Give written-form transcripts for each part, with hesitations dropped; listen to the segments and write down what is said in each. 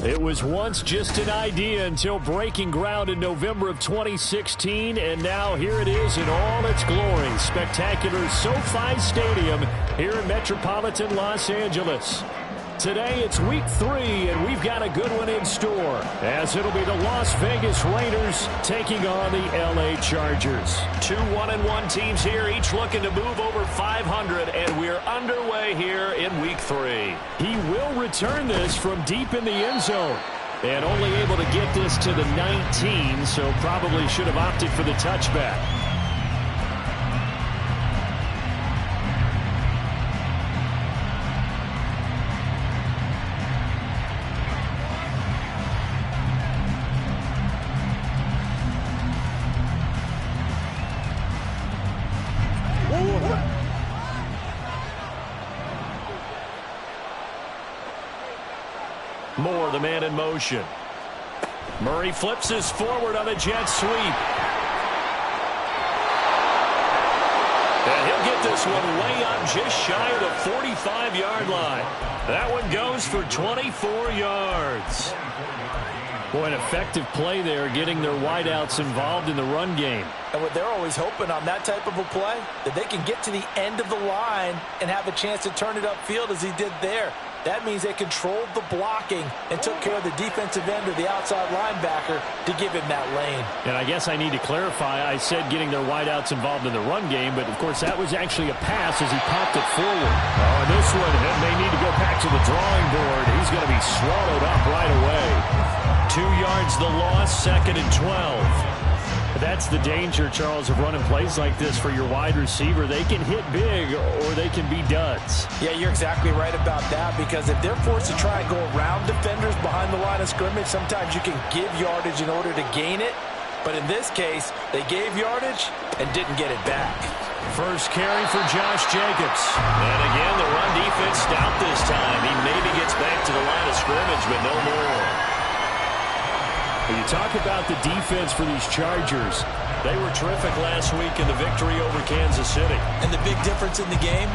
It was once just an idea until breaking ground in November of 2016, and now here it is in all its glory. Spectacular SoFi Stadium here in metropolitan Los Angeles. Today it's week 3, and we've got a good one in store, as it'll be the Las Vegas Raiders taking on the LA Chargers. 2 1-1 teams here, each looking to move over 500, and we're underway here in week 3. He will return this from deep in the end zone, and only able to get this to the 19, so probably should have opted for the touchback. Moore, the man in motion. Murray flips this forward on a jet sweep. And he'll get this one way up just shy of the 45-yard line. That one goes for 24 yards. Boy, an effective play there, getting their wideouts involved in the run game. And what they're always hoping on that type of a play, that they can get to the end of the line and have a chance to turn it upfield as he did there. That means they controlled the blocking and took care of the defensive end or the outside linebacker to give him that lane. And I guess I need to clarify, I said getting their wideouts involved in the run game, but of course that was actually a pass as he popped it forward. Oh, and this one, it may need to go back to the drawing board. He's going to be swallowed up right away. 2 yards the loss, 2nd and 12. That's the danger, Charles, of running plays like this for your wide receiver. They can hit big or they can be duds. Yeah, you're exactly right about that, because if they're forced to try and go around defenders behind the line of scrimmage, sometimes you can give yardage in order to gain it. But in this case, they gave yardage and didn't get it back. First carry for Josh Jacobs. And again, the run defense stout this time. He maybe gets back to the line of scrimmage, but no more. When you talk about the defense for these Chargers, they were terrific last week in the victory over Kansas City. And the big difference in the game,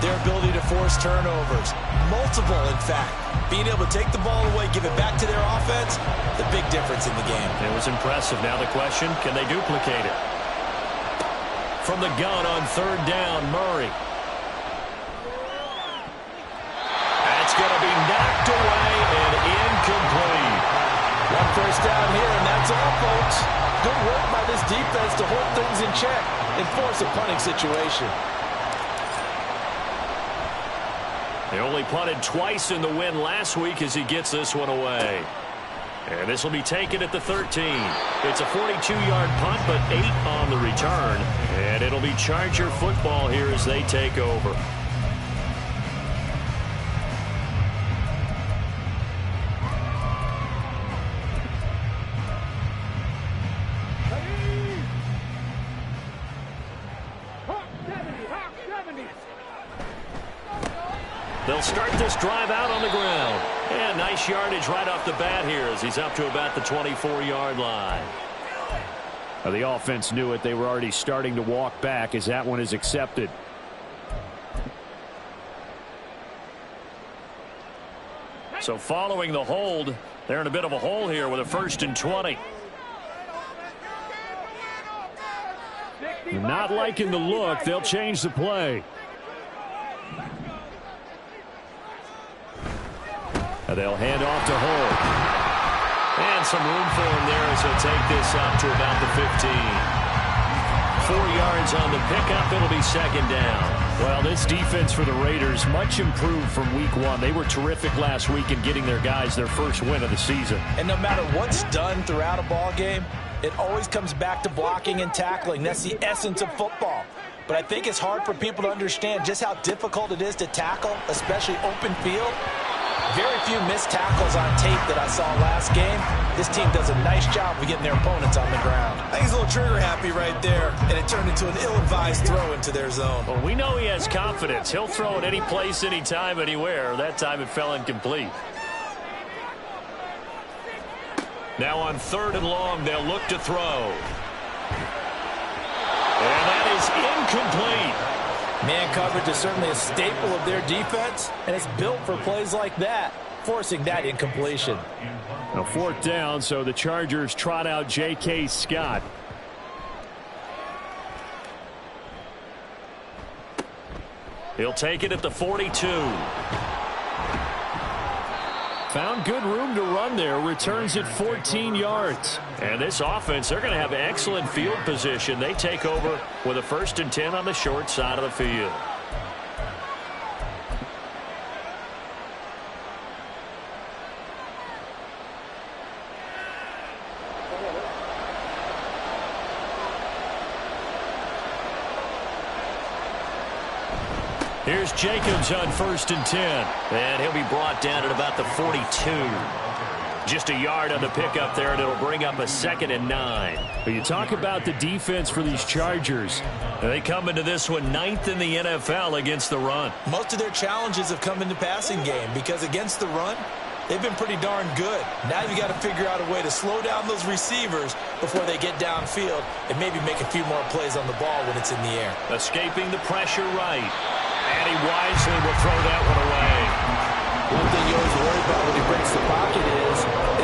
their ability to force turnovers. Multiple, in fact. Being able to take the ball away, give it back to their offense, the big difference in the game. It was impressive. Now the question, can they duplicate it? From the gun on 3rd down, Murray. That's going to be knocked away and incomplete. One first down here, and that's all, folks. Good work by this defense to hold things in check and force a punting situation. They only punted twice in the win last week as he gets this one away. And this will be taken at the 13. It's a 42-yard punt, but 8 on the return. And it'll be Charger football here as they take over. They'll start this drive out on the ground. And nice yardage right off the bat here as he's up to about the 24-yard line. Now, the offense knew it. They were already starting to walk back as that one is accepted. So following the hold, they're in a bit of a hole here with a 1st and 20. Not liking the look. They'll change the play. They'll hand off to Hull. And some room for him there as he'll take this up to about the 15. 4 yards on the pickup. It'll be 2nd down. Well, this defense for the Raiders, much improved from week 1. They were terrific last week in getting their guys their first win of the season. And no matter what's done throughout a ball game, it always comes back to blocking and tackling. That's the essence of football. But I think it's hard for people to understand just how difficult it is to tackle, especially open field. Very few missed tackles on tape that I saw last game. This team does a nice job of getting their opponents on the ground. I think he's a little trigger happy right there, and it turned into an ill-advised throw into their zone. Well, we know he has confidence. He'll throw it any place, anytime, anywhere. That time it fell incomplete. Now on 3rd and long, they'll look to throw. And that is incomplete. Man coverage is certainly a staple of their defense, and it's built for plays like that, forcing that incompletion. A 4th down, so the Chargers trot out J.K. Scott. He'll take it at the 42. Found good room to run there. Returns it 14 yards. And this offense, they're going to have excellent field position. They take over with a 1st and 10 on the short side of the field. Here's Jacobs on 1st and 10. And he'll be brought down at about the 42. Just a yard on the pickup there, and it'll bring up a 2nd and 9. But you talk about the defense for these Chargers. They come into this one 9th in the NFL against the run. Most of their challenges have come in the passing game because against the run, they've been pretty darn good. Now you've got to figure out a way to slow down those receivers before they get downfield and maybe make a few more plays on the ball when it's in the air. Escaping the pressure right. And he wisely will throw that one away. One thing you always worry about when he breaks the pocket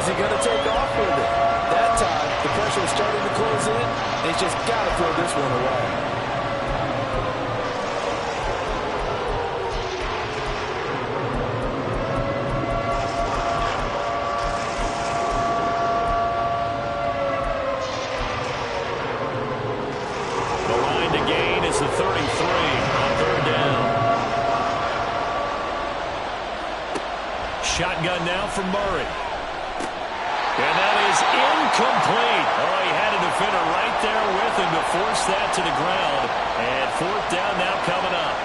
is he going to take off with it? That time, the pressure is starting to close in, and he's just got to throw this one away. The line to gain is the 33 on 3rd down. Shotgun now for Murray. And that is incomplete. Oh, he had a defender right there with him to force that to the ground. And 4th down now coming up.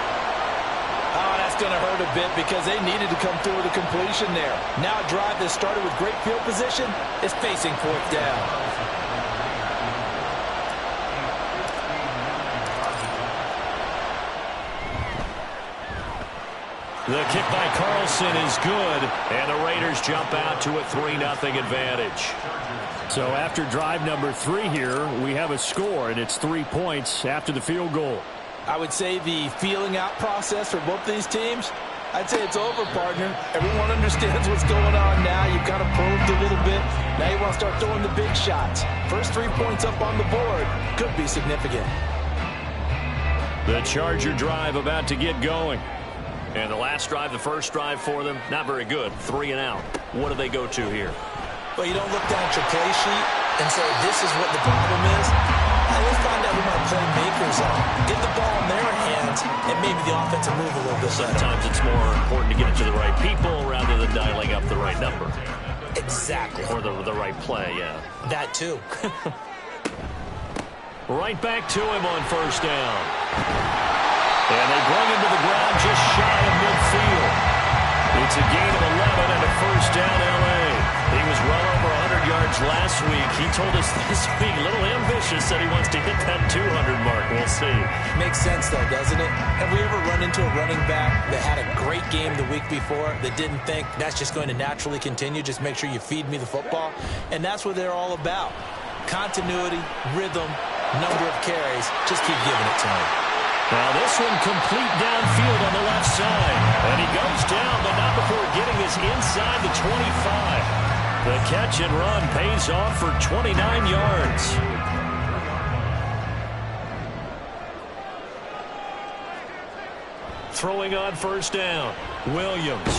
Oh, that's going to hurt a bit because they needed to come through with a completion there. Now a drive that started with great field position is facing 4th down. The kick by Carlson is good, and the Raiders jump out to a 3-0 advantage. So after drive number 3 here, we have a score, and it's 3 points after the field goal. I would say the feeling out process for both these teams, I'd say it's over, partner. Everyone understands what's going on now. You've kind of probed a little bit. Now you want to start throwing the big shots. First 3 points up on the board could be significant. The Charger drive about to get going. And the last drive, the first drive for them, not very good. 3 and out. What do they go to here? Well, you don't look down at your play sheet and say, this is what the problem is. Let's find out who my playmakers are. Get the ball in their hands, and maybe the offense will move a little bit better. Sometimes it's more important to get it to the right people rather than dialing up the right number. Exactly. Or the right play, yeah. That too. Right back to him on 1st down. And they bring him to the ground just shy of midfield. It's a gain of 11 and a 1st down, L.A. He was well over 100 yards last week. He told us this week, a little ambitious, said he wants to hit that 200 mark. We'll see. Makes sense, though, doesn't it? Have we ever run into a running back that had a great game the week before that didn't think that's just going to naturally continue? Just make sure you feed me the football. And that's what they're all about. Continuity, rhythm, number of carries. Just keep giving it to me. Now this one complete downfield on the left side. And he goes down, but not before getting this inside the 25. The catch and run pays off for 29 yards. Throwing on 1st down. Williams.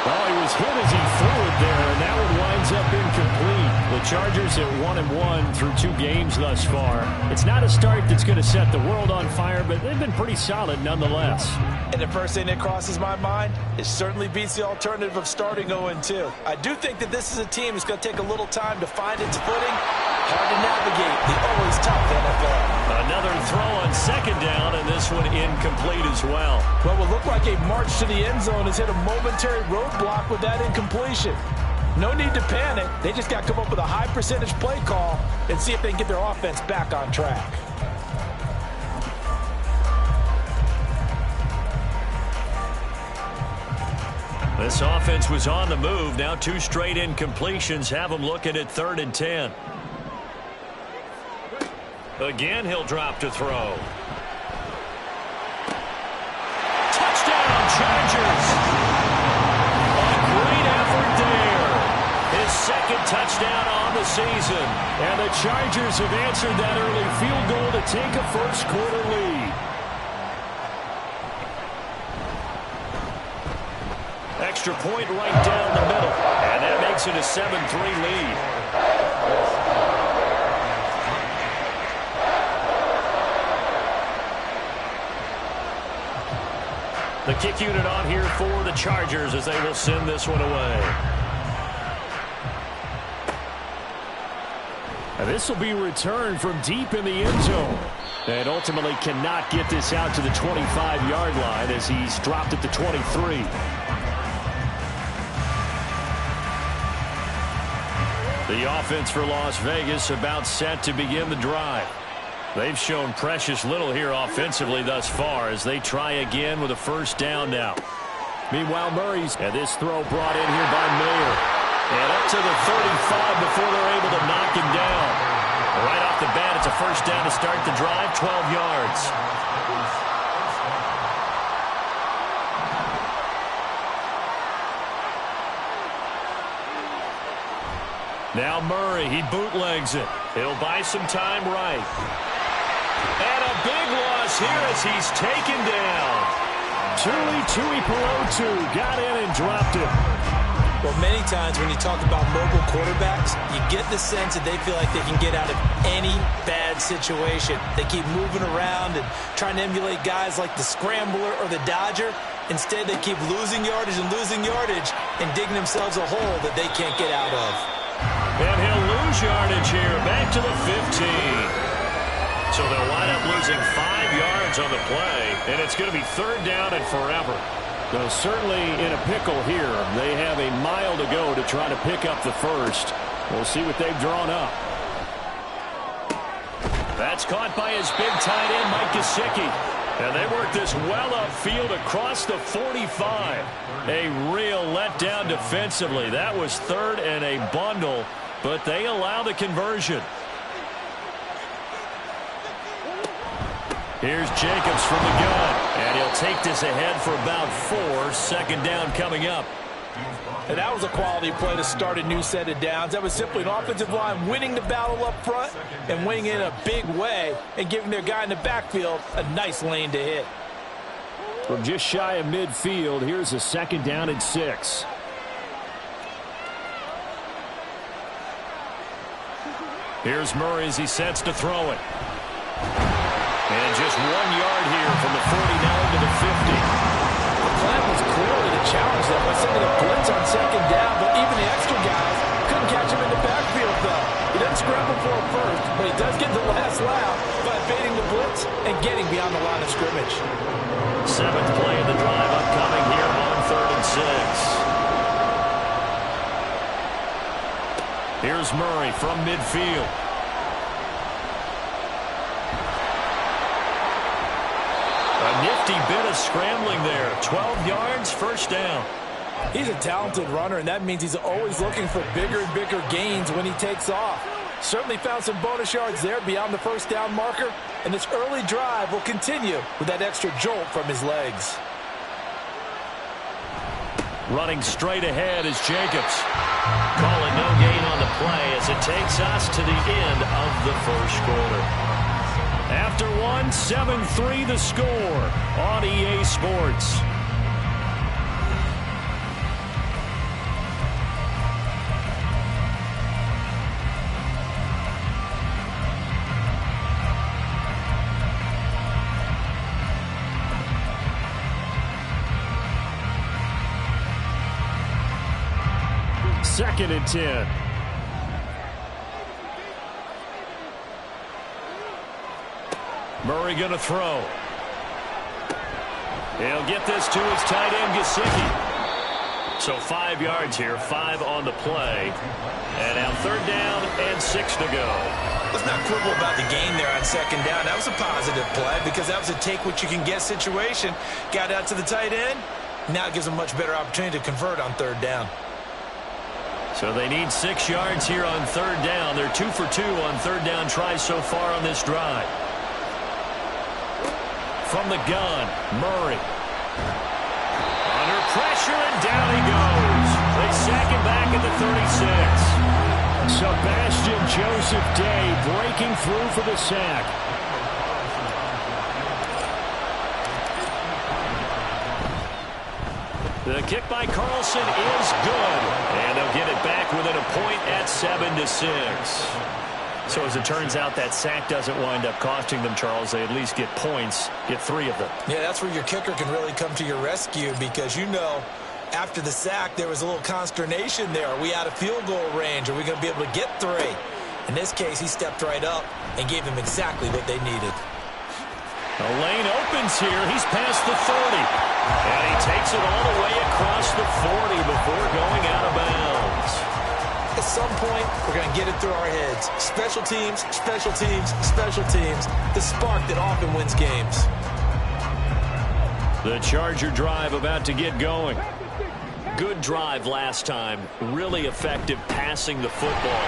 Oh, he was hit as he threw it there, and that one winds up incomplete. The Chargers at 1-1 through 2 games thus far. It's not a start that's going to set the world on fire, but they've been pretty solid nonetheless. And the first thing that crosses my mind, it certainly beats the alternative of starting 0-2. I do think that this is a team that's going to take a little time to find its footing. Hard to navigate the always tough NFL. Another throw on second down, and this one incomplete as well. What will look like a march to the end zone has hit a momentary roadblock with that incompletion. No need to panic. They just got to come up with a high percentage play call and see if they can get their offense back on track. This offense was on the move. Now 2 straight incompletions have them looking at 3rd and 10. Again, he'll drop to throw. Touchdown, Chargers! A great effort there. His 2nd touchdown on the season. And the Chargers have answered that early field goal to take a first-quarter lead. Extra point right down the middle. And that makes it a 7-3 lead. The kick unit on here for the Chargers as they will send this one away. And this will be returned from deep in the end zone. And ultimately cannot get this out to the 25-yard line as he's dropped at the 23. The offense for Las Vegas about set to begin the drive. They've shown precious little here offensively thus far as they try again with a first down now. Meanwhile, Murray's and this throw brought in here by Mayer. And up to the 35 before they're able to knock him down. Right off the bat, it's a first down to start the drive, 12 yards. Now Murray, he bootlegs it. He'll buy some time right. And a big loss here as he's taken down. Tui Pelotu got in and dropped it. Well, many times when you talk about mobile quarterbacks, you get the sense that they feel like they can get out of any bad situation. They keep moving around and trying to emulate guys like the Scrambler or the Dodger. Instead, they keep losing yardage and digging themselves a hole that they can't get out of. And he'll lose yardage here, back to the 15. So they'll wind up losing 5 yards on the play, and it's going to be 3rd down and forever. Though certainly in a pickle here. They have a mile to go to try to pick up the first. We'll see what they've drawn up. That's caught by his big tight end, Mike Gesicki. And they work this well upfield across the 45. A real letdown defensively. That was 3rd and a bundle, but they allow the conversion. Here's Jacobs from the gun, and he'll take this ahead for about 4. 2nd down coming up. And that was a quality play to start a new set of downs. That was simply an offensive line winning the battle up front and winning in a big way and giving their guy in the backfield a nice lane to hit. From just shy of midfield, here's a 2nd down and 6. Here's Murray as he sets to throw it. And just 1 yard here from the 49 to the 50. The plan was clearly to challenge them by sending a blitz on 2nd down, but even the extra guys couldn't catch him in the backfield, though. He doesn't scramble for a first, but he does get the last lap by evading the blitz and getting beyond the line of scrimmage. 7th play of the drive upcoming here on 3rd and 6. Here's Murray from midfield. A nifty bit of scrambling there. 12 yards, first down. He's a talented runner, and that means he's always looking for bigger and bigger gains when he takes off. Certainly found some bonus yards there beyond the first down marker, and this early drive will continue with that extra jolt from his legs. Running straight ahead is Jacobs. Calling no gain on the play as it takes us to the end of the first quarter. After one, 7-3 the score on EA Sports. 2nd and 10. Murray going to throw. He'll get this to his tight end, Gesicki. So 5 yards here, 5 on the play. And now 3rd down and 6 to go. Let's not quibble about the gain there on 2nd down. That was a positive play because that was a take-what-you-can-get situation. Got out to the tight end. Now it gives them a much better opportunity to convert on 3rd down. So they need 6 yards here on 3rd down. They're 2 for 2 on 3rd down tries so far on this drive. From the gun, Murray. Under pressure, and down he goes. They sack him back at the 36. Sebastian Joseph Day breaking through for the sack. The kick by Carlson is good. And they'll get it back within a point at 7-6. So as it turns out, that sack doesn't wind up costing them, Charles. They at least get points, get 3 of them. Yeah, that's where your kicker can really come to your rescue because, you know, after the sack, there was a little consternation there. Are we out of field goal range? Are we going to be able to get 3? In this case, he stepped right up and gave them exactly what they needed. The lane opens here. He's past the 30. And he takes it all the way across the 40 before going out of bounds. At some point, we're going to get it through our heads. Special teams, special teams, special teams. The spark that often wins games. The Charger drive about to get going. Good drive last time. Really effective passing the football.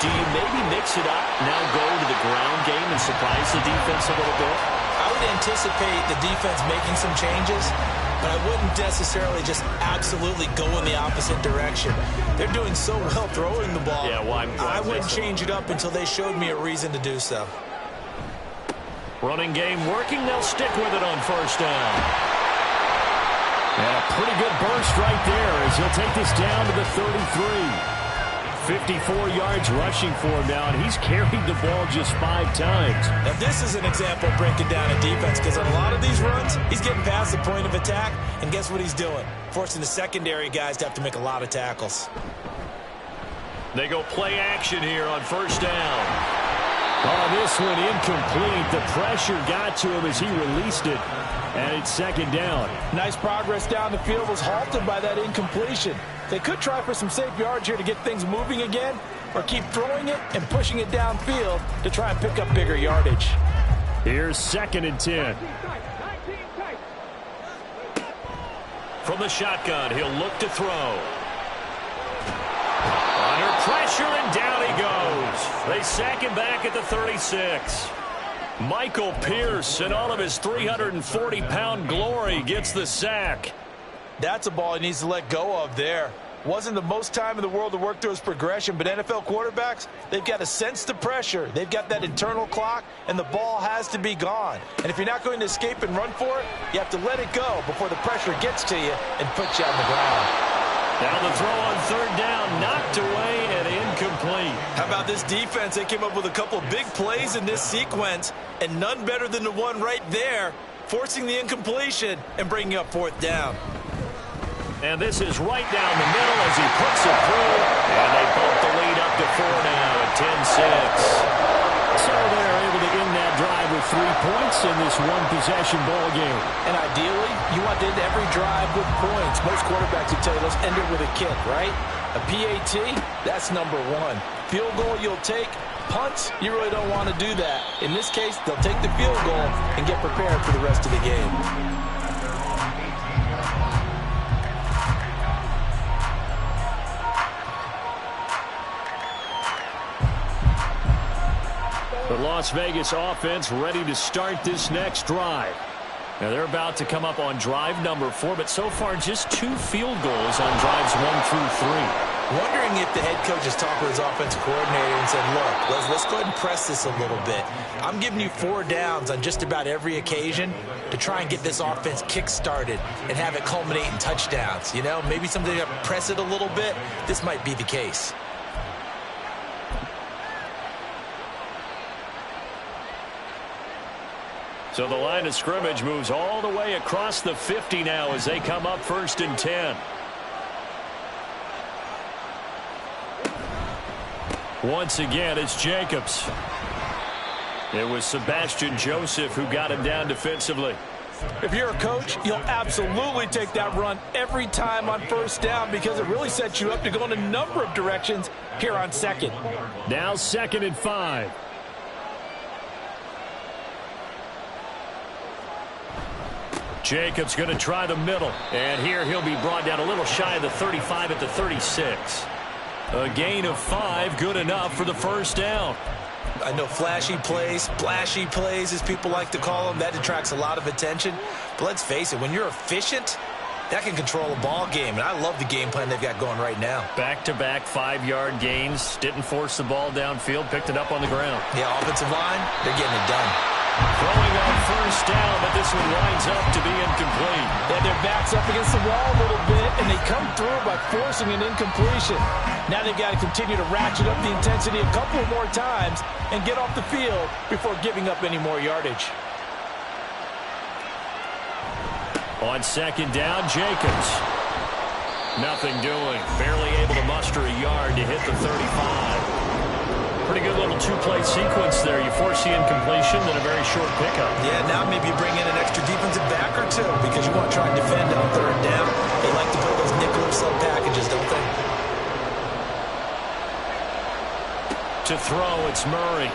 Do you maybe mix it up, now go to the ground game and surprise the defense a little bit? I would anticipate the defense making some changes, but I wouldn't necessarily just absolutely go in the opposite direction. They're doing so well throwing the ball. Yeah, why I wouldn't change it up until they showed me a reason to do so. Running game working. They'll stick with it on 1st down. And a pretty good burst right there as he'll take this down to the 33. 54 yards rushing for him now, and he's carried the ball just 5 times. Now, this is an example of breaking down a defense because on a lot of these runs, he's getting past the point of attack, and guess what he's doing? Forcing the secondary guys to have to make a lot of tackles. They go play action here on 1st down. Oh, this one incomplete. The pressure got to him as he released it, and it's 2nd down. Nice progress down the field was halted by that incompletion. They could try for some safe yards here to get things moving again, or keep throwing it and pushing it downfield to try and pick up bigger yardage. Here's 2nd and 10. From the shotgun, he'll look to throw. Under pressure, and down he goes. They sack him back at the 36. Michael Pierce, in all of his 340-pound glory, gets the sack. That's a ball he needs to let go of there. Wasn't the most time in the world to work through his progression, but NFL quarterbacks, they've got to sense the pressure. They've got that internal clock, and the ball has to be gone. And if you're not going to escape and run for it, you have to let it go before the pressure gets to you and puts you on the ground. Now the throw on 3rd down, knocked away and incomplete. How about this defense? They came up with a couple of big plays in this sequence, and none better than the one right there, forcing the incompletion and bringing up 4th down. And this is right down the middle as he puts it through. And they bump the lead up to 4 now at 10-6. So they're able to end that drive with 3 points in this one-possession ball game. And ideally, you want to end every drive with points. Most quarterbacks would tell you, let's end it with a kick, right? A PAT, that's number 1. Field goal you'll take. Punts, you really don't want to do that. In this case, they'll take the field goal and get prepared for the rest of the game. The Las Vegas offense ready to start this next drive. Now they're about to come up on drive number 4, but so far just 2 field goals on drives 1 through 3. Wondering if the head coach has talked with his offensive coordinator and said, look, let's go ahead and press this a little bit. I'm giving you 4 downs on just about every occasion to try and get this offense kick-started and have it culminate in touchdowns. You know, maybe something to press it a little bit. This might be the case. So the line of scrimmage moves all the way across the 50 now as they come up 1st and 10. Once again, it's Jacobs. It was Sebastian Joseph who got him down defensively. If you're a coach, you'll absolutely take that run every time on first down because it really sets you up to go in a number of directions here on second. Now 2nd and 5. Jacobs going to try the middle. And here he'll be brought down a little shy of the 35 at the 36. A gain of 5, good enough for the first down. I know flashy plays, splashy plays, as people like to call them, that attracts a lot of attention. But let's face it, when you're efficient, that can control a ball game. And I love the game plan they've got going right now. Back-to-back 5-yard gains. Didn't force the ball downfield. Picked it up on the ground. Yeah, offensive line, they're getting it done. Throwing on first down, but this one winds up to be incomplete. Yeah, their back's up against the wall a little bit, and they come through by forcing an incompletion. Now they've got to continue to ratchet up the intensity a couple more times and get off the field before giving up any more yardage. On 2nd down, Jacobs. Nothing doing. Barely able to muster a yard to hit the 35. Pretty good little two-play sequence there. You force the incompletion, then a very short pickup. Yeah, now maybe you bring in an extra defensive back or two because you want to try and defend on 3rd down. They like to play those nickel or sub packages, don't they? To throw, it's Murray.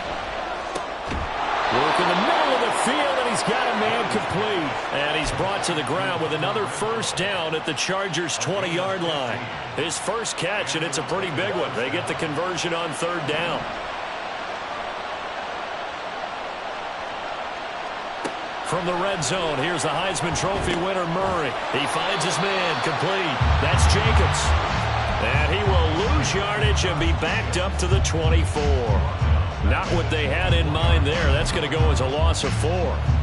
Work in the middle of the field, and he's got a man complete. And he's brought to the ground with another first down at the Chargers' 20-yard line. His first catch, and it's a pretty big one. They get the conversion on 3rd down. From the red zone, here's the Heisman Trophy winner, Murray. He finds his man, complete. That's Jacobs. And he will lose yardage and be backed up to the 24. Not what they had in mind there. That's going to go as a loss of 4.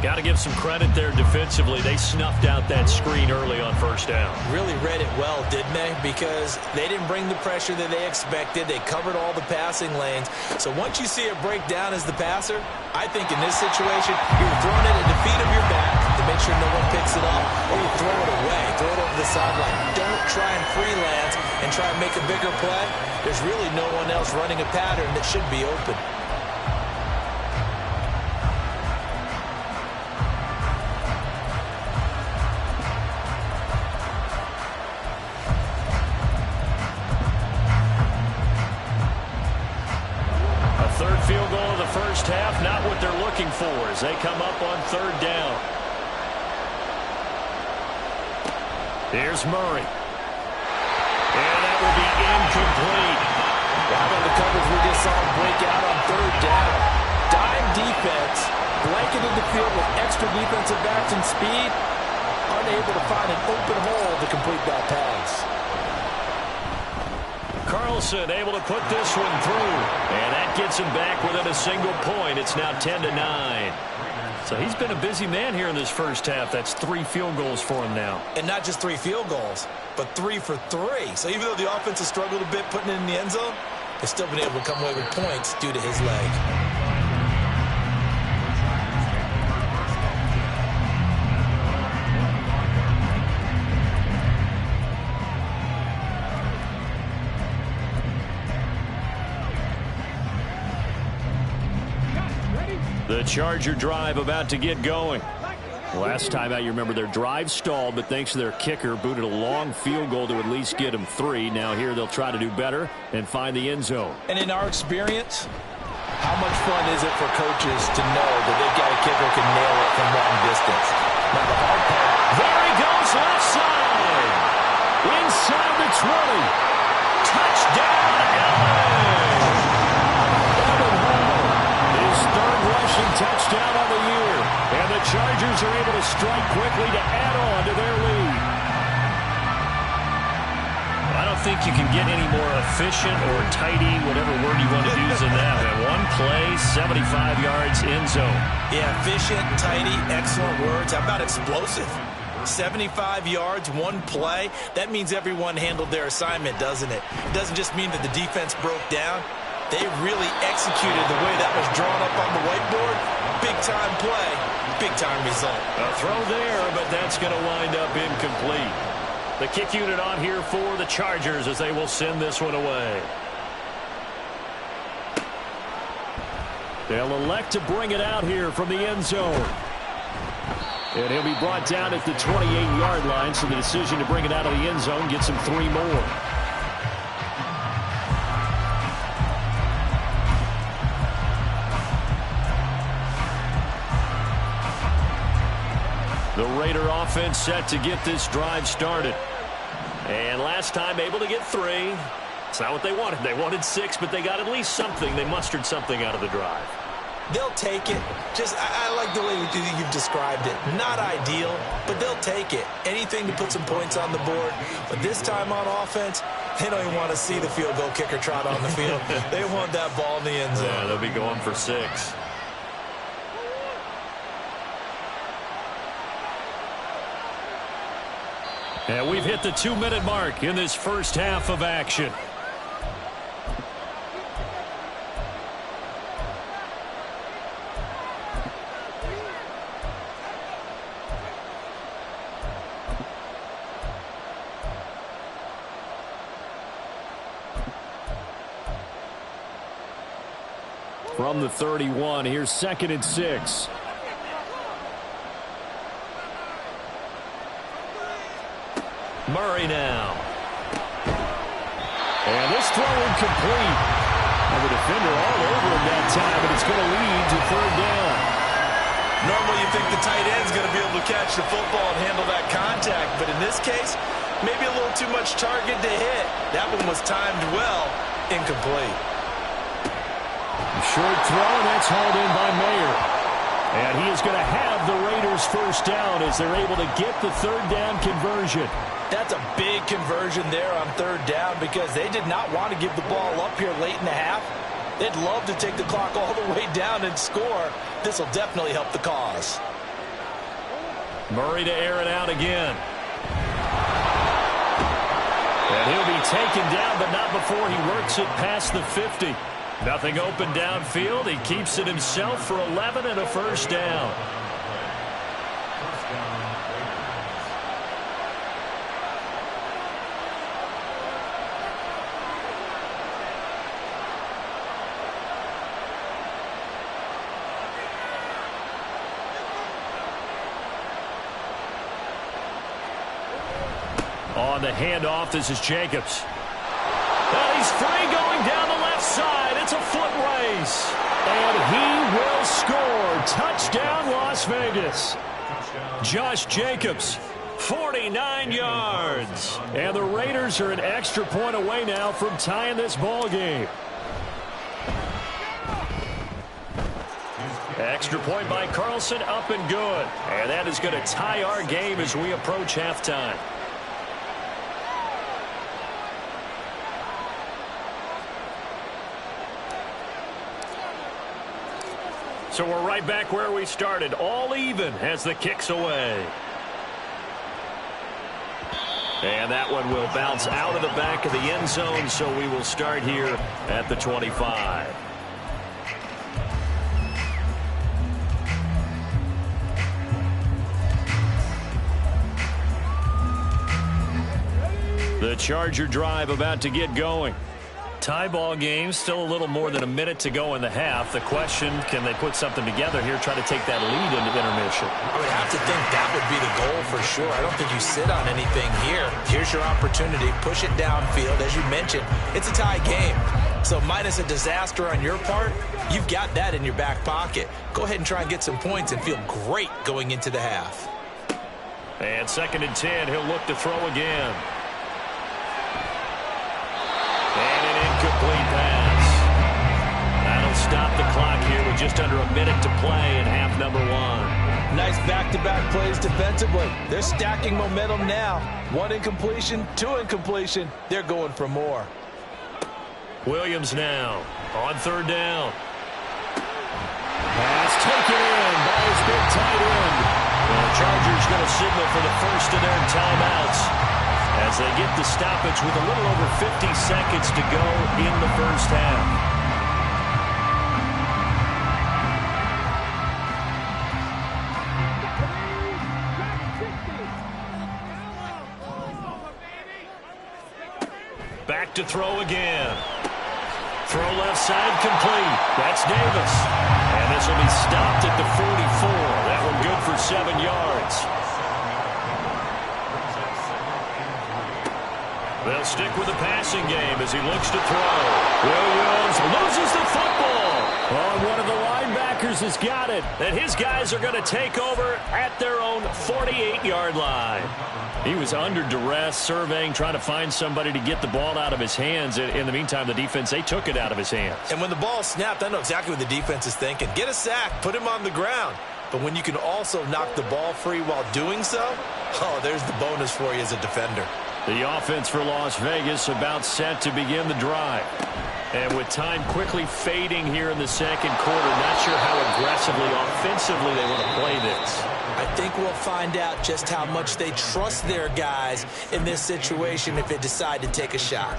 Got to give some credit there defensively. They snuffed out that screen early on first down. Really read it well, didn't they? Because they didn't bring the pressure that they expected. They covered all the passing lanes. So once you see it break down as the passer, I think in this situation, you're throwing it at the feet of your back to make sure no one picks it up, or you throw it away, throw it over the sideline. Don't try and freelance and try and make a bigger play. There's really no one else running a pattern that should be open. Field goal in the first half, not what they're looking for as they come up on 3rd down. Here's Murray. And that will be incomplete. How about the coverage we just saw break out on 3rd down? Dime defense, blanketed the field with extra defensive backs and speed, unable to find an open hole to complete that pass. Carlson able to put this one through, and that gets him back within a single point. It's now 10-9. So he's been a busy man here in this first half. That's 3 field goals for him now. And not just 3 field goals, but 3 for 3. So even though the offense has struggled a bit putting it in the end zone, they've still been able to come away with points due to his leg. The Charger drive about to get going. Last time out, you remember their drive stalled, but thanks to their kicker, booted a long field goal to at least get them 3. Now here they'll try to do better and find the end zone. And in our experience, how much fun is it for coaches to know that they've got a kicker who can nail it from long distance? Now the hard part. There he goes, left side. Inside the 20. Touchdown, LA. Rushing touchdown of the year. And the Chargers are able to strike quickly to add on to their lead. I don't think you can get any more efficient or tidy, whatever word you want to use in that. And one play, 75 yards, end zone. Yeah, efficient, tidy, excellent words. How about explosive? 75 yards, one play. That means everyone handled their assignment, doesn't it? It doesn't just mean that the defense broke down. They really executed the way that was drawn up on the whiteboard. Big-time play, big-time result. A throw there, but that's going to wind up incomplete. The kick unit on here for the Chargers as they will send this one away. They'll elect to bring it out here from the end zone. And he'll be brought down at the 28-yard line, so the decision to bring it out of the end zone gets him 3 more. The Raider offense set to get this drive started. And last time able to get 3. It's not what they wanted. They wanted 6, but they got at least something. They mustered something out of the drive. They'll take it. I like the way you've described it. Not ideal, but they'll take it. Anything to put some points on the board. But this time on offense, they don't even want to see the field goal kicker trot on the field. They want that ball in the end zone. Yeah, they'll be going for 6. And we've hit the 2-minute mark in this first half of action. From the 31, here's 2nd and 6. Murray now. And this throw incomplete. And the defender all over him that time, and it's going to lead to 3rd down. Normally you think the tight end's going to be able to catch the football and handle that contact, but in this case, maybe a little too much target to hit. That one was timed well. Incomplete. Short throw, and that's hauled in by Mayer. And he is going to have the Raiders first down as they're able to get the 3rd down conversion. That's a big conversion there on 3rd down because they did not want to give the ball up here late in the half. They'd love to take the clock all the way down and score. This will definitely help the cause. Murray to air it out again. And he'll be taken down, but not before he works it past the 50. Nothing open downfield. He keeps it himself for 11 and a first down. On the handoff, this is Jacobs. And he's free going down the left side. It's a foot race. And he will score. Touchdown, Las Vegas. Josh Jacobs, 49 yards. And the Raiders are an extra point away now from tying this ball game. Extra point by Carlson, up and good. And that is going to tie our game as we approach halftime. So we're right back where we started, all even as the kick's away. And that one will bounce out of the back of the end zone, so we will start here at the 25. The Charger drive about to get going. Tie ball game, still a little more than a minute to go in the half. The question, can they put something together here, try to take that lead into intermission? I would have to think that would be the goal for sure. I don't think you sit on anything here. Here's your opportunity. Push it downfield. As you mentioned, it's a tie game. So minus a disaster on your part, you've got that in your back pocket. Go ahead and try and get some points and feel great going into the half. And 2nd and 10, he'll look to throw again. And an incomplete pass. That'll stop the clock here with just under a minute to play in half number 1. Nice back-to-back plays defensively. They're stacking momentum now. 1 incompletion, 2 incompletion. They're going for more. Williams now on 3rd down. Pass taken in by his big tight end. The Chargers going to signal for the first of their timeouts as they get the stoppage with a little over 50 seconds to go in the first half. Back to throw again. Throw left side complete. That's Davis. And this will be stopped at the 44. That one good for 7 yards. They'll stick with the passing game as he looks to throw. Williams loses the football. Oh, one of the linebackers has got it. And his guys are going to take over at their own 48-yard line. He was under duress, surveying, trying to find somebody to get the ball out of his hands. In the meantime, the defense, they took it out of his hands. And when the ball snapped, I know exactly what the defense is thinking. Get a sack, put him on the ground. But when you can also knock the ball free while doing so, oh, there's the bonus for you as a defender. The offense for Las Vegas about set to begin the drive. And with time quickly fading here in the second quarter, not sure how aggressively, offensively they want to play this. I think we'll find out just how much they trust their guys in this situation if they decide to take a shot.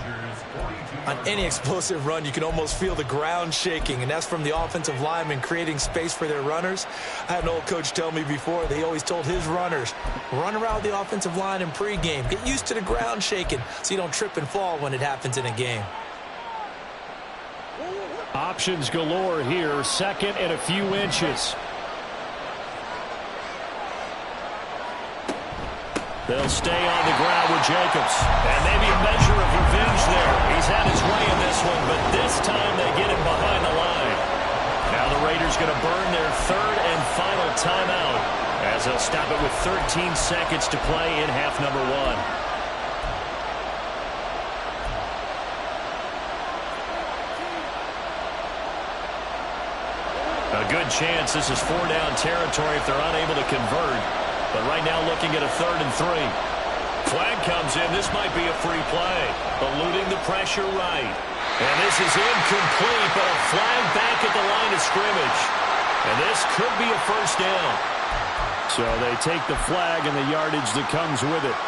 On any explosive run, you can almost feel the ground shaking, and that's from the offensive linemen creating space for their runners. I had an old coach tell me before, they always told his runners, run around the offensive line in pregame. Get used to the ground shaking so you don't trip and fall when it happens in a game. Options galore here, second and a few inches. They'll stay on the ground with Jacobs. And maybe a measure of revenge there. He's had his way in this one, but this time they get him behind the line. Now the Raiders going to burn their third and final timeout as they'll stop it with 13 seconds to play in half number 1. A good chance this is 4-down territory if they're unable to convert. But right now looking at a 3rd and 3. Flag comes in. This might be a free play. Eluding the pressure right. And this is incomplete, but a flag back at the line of scrimmage. And this could be a first down. So they take the flag and the yardage that comes with it.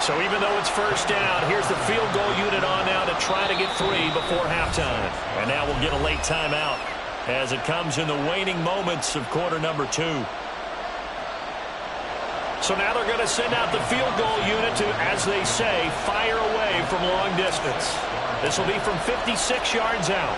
So even though it's first down, here's the field goal unit on now to try to get 3 before halftime. And now we'll get a late timeout as it comes in the waning moments of quarter number 2. So now they're going to send out the field goal unit to, as they say, fire away from long distance. This will be from 56 yards out.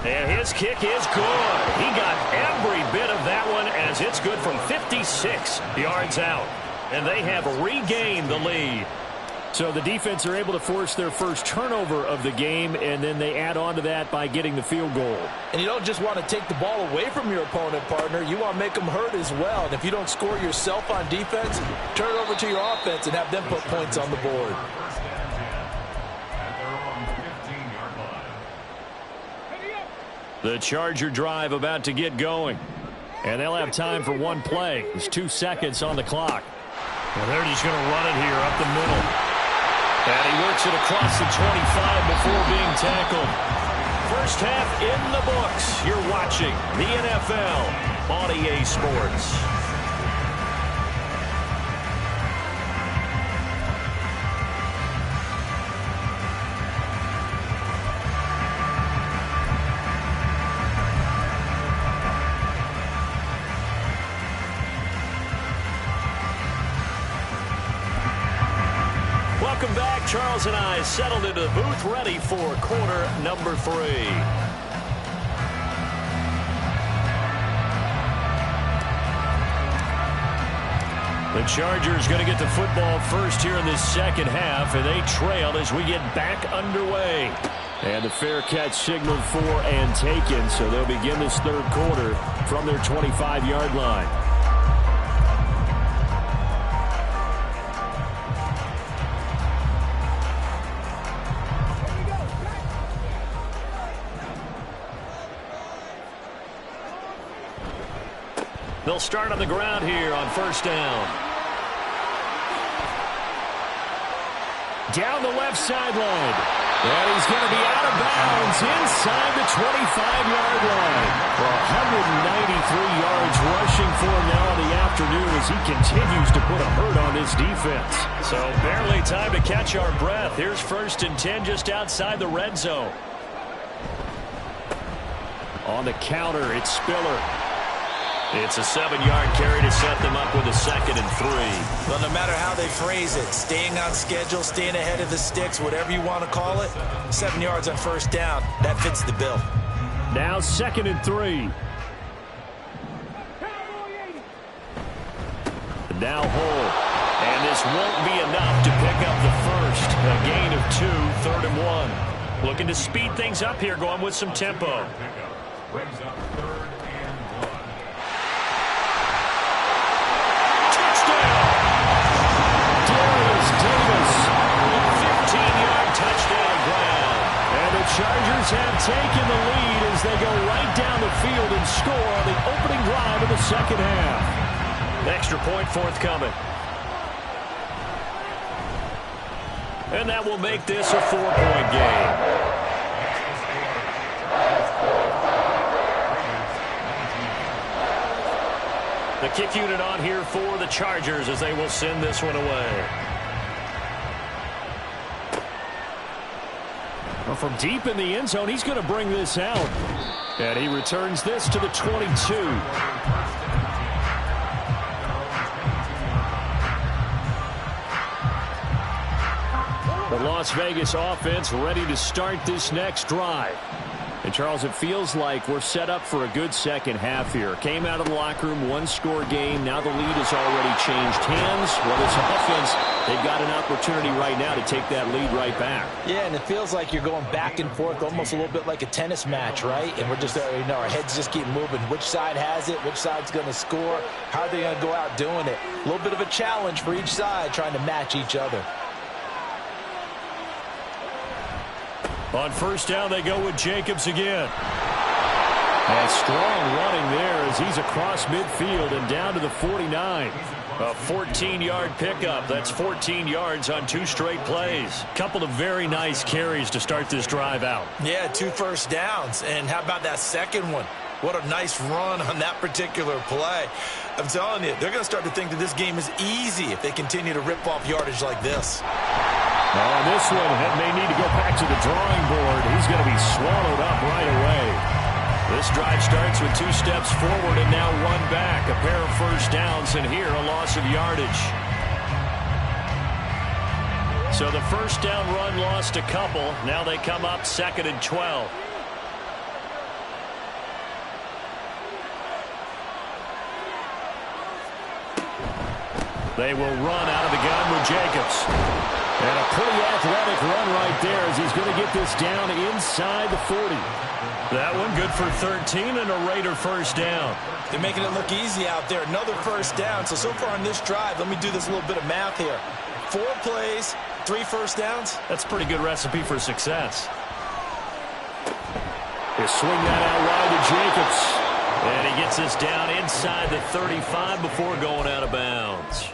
And his kick is good. He got every bit of that one as it's good from 56 yards out. And they have regained the lead. So the defense are able to force their first turnover of the game, and then they add on to that by getting the field goal. And you don't just want to take the ball away from your opponent, partner. You want to make them hurt as well. And if you don't score yourself on defense, turn it over to your offense and have them put points on the board. The Charger drive about to get going. And they'll have time for one play. There's 2 seconds on the clock. And they're just going to run it here up the middle. And he works it across the 25 before being tackled. First half in the books. You're watching the NFL on EA Sports. Welcome back. Charles and I settled into the booth ready for quarter number 3. The Chargers going to get the football first here in this second half, and they trail as we get back underway. And the fair catch signaled for and taken, so they'll begin this third quarter from their 25-yard line. They'll start on the ground here on first down. Down the left sideline. And he's going to be out of bounds inside the 25-yard line. 193 yards rushing for him now in the afternoon as he continues to put a hurt on this defense. So barely time to catch our breath. Here's first and 10 just outside the red zone. On the counter, it's Spiller. It's a 7-yard carry to set them up with a 2nd and 3. Well, no matter how they phrase it, staying on schedule, staying ahead of the sticks, whatever you want to call it, 7 yards on first down, that fits the bill. Now 2nd and 3. Now Hull. And this won't be enough to pick up the first. A gain of 2, 3rd and 1. Looking to speed things up here, going with some tempo. Chargers have taken the lead as they go right down the field and score on the opening drive of the second half. Extra point forthcoming. And that will make this a 4-point game. The kick unit on here for the Chargers as they will send this one away. Well, from deep in the end zone, he's going to bring this out. And he returns this to the 22. The Las Vegas offense ready to start this next drive. And, Charles, it feels like we're set up for a good second half here. Came out of the locker room, one-score game. Now the lead has already changed hands. Well, this offense, they've got an opportunity right now to take that lead right back. Yeah, and it feels like you're going back and forth, almost a little bit like a tennis match, right? And we're just, our heads just keep moving. Which side has it? Which side's going to score? How are they going to go out doing it? A little bit of a challenge for each side, trying to match each other. On first down, they go with Jacobs again. And strong running there as he's across midfield and down to the 49. A 14-yard pickup. That's 14 yards on 2 straight plays. Couple of very nice carries to start this drive out. Yeah, 2 first downs. And how about that second one? What a nice run on that particular play. I'm telling you, they're going to start to think that this game is easy if they continue to rip off yardage like this. On this one, may need to go back to the drawing board. He's going to be swallowed up right away. This drive starts with 2 steps forward and now 1 back. A pair of first downs, and here a loss of yardage. So the first down run lost a couple. Now they come up 2nd and 12. They will run out of the gun with Jacobs. And a pretty athletic run right there as he's going to get this down inside the 40. That one good for 13 and a Raider first down. They're making it look easy out there. Another first down. So far on this drive, let me do this little bit of math here. 4 plays, 3 first downs. That's a pretty good recipe for success. They swing that out wide to Jacobs. And he gets this down inside the 35 before going out of bounds.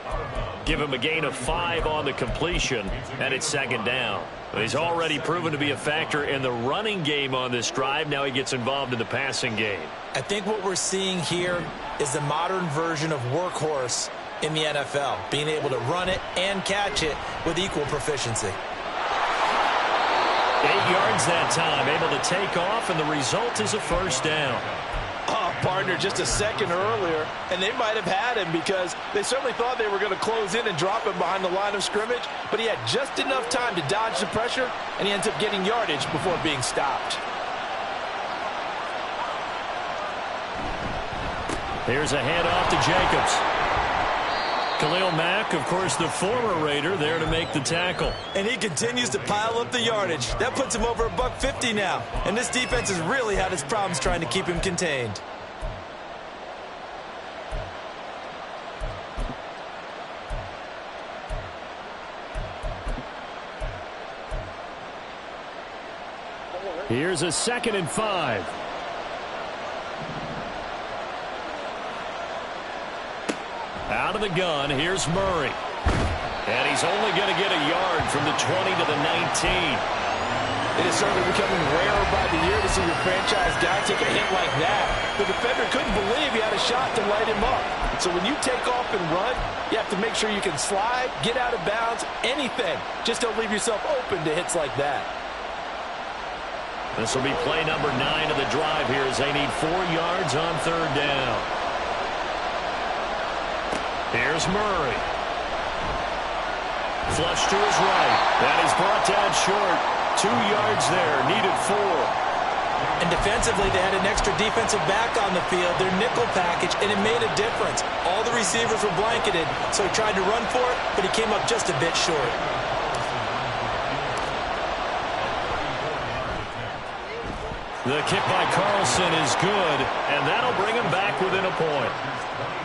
Give him a gain of 5 on the completion, and it's 2nd down. He's already proven to be a factor in the running game on this drive. Now he gets involved in the passing game. I think what we're seeing here is the modern version of workhorse in the NFL, being able to run it and catch it with equal proficiency. 8 yards that time, able to take off, and the result is a first down. Oh, partner, just a second earlier, and they might have had him because they certainly thought they were going to close in and drop him behind the line of scrimmage, but he had just enough time to dodge the pressure, and he ends up getting yardage before being stopped. Here's a handoff to Jacobs. Khalil Mack, of course, the former Raider, there to make the tackle. And he continues to pile up the yardage. That puts him over $150 now. And this defense has really had its problems trying to keep him contained. Here's a 2nd and 5. Out of the gun, here's Murray. And he's only going to get a yard from the 20 to the 19. It is certainly becoming rarer by the year to see your franchise guy take a hit like that. The defender couldn't believe he had a shot to light him up. So when you take off and run, you have to make sure you can slide, get out of bounds, anything. Just don't leave yourself open to hits like that. This will be play number 9 of the drive here as they need 4 yards on 3rd down. Here's Murray. Flush to his right. That is brought down short. 2 yards there. Needed 4. And defensively, they had an extra defensive back on the field, their nickel package, and it made a difference. All the receivers were blanketed, so he tried to run for it, but he came up just a bit short. The kick by Carlson is good, and that'll bring him back within a point.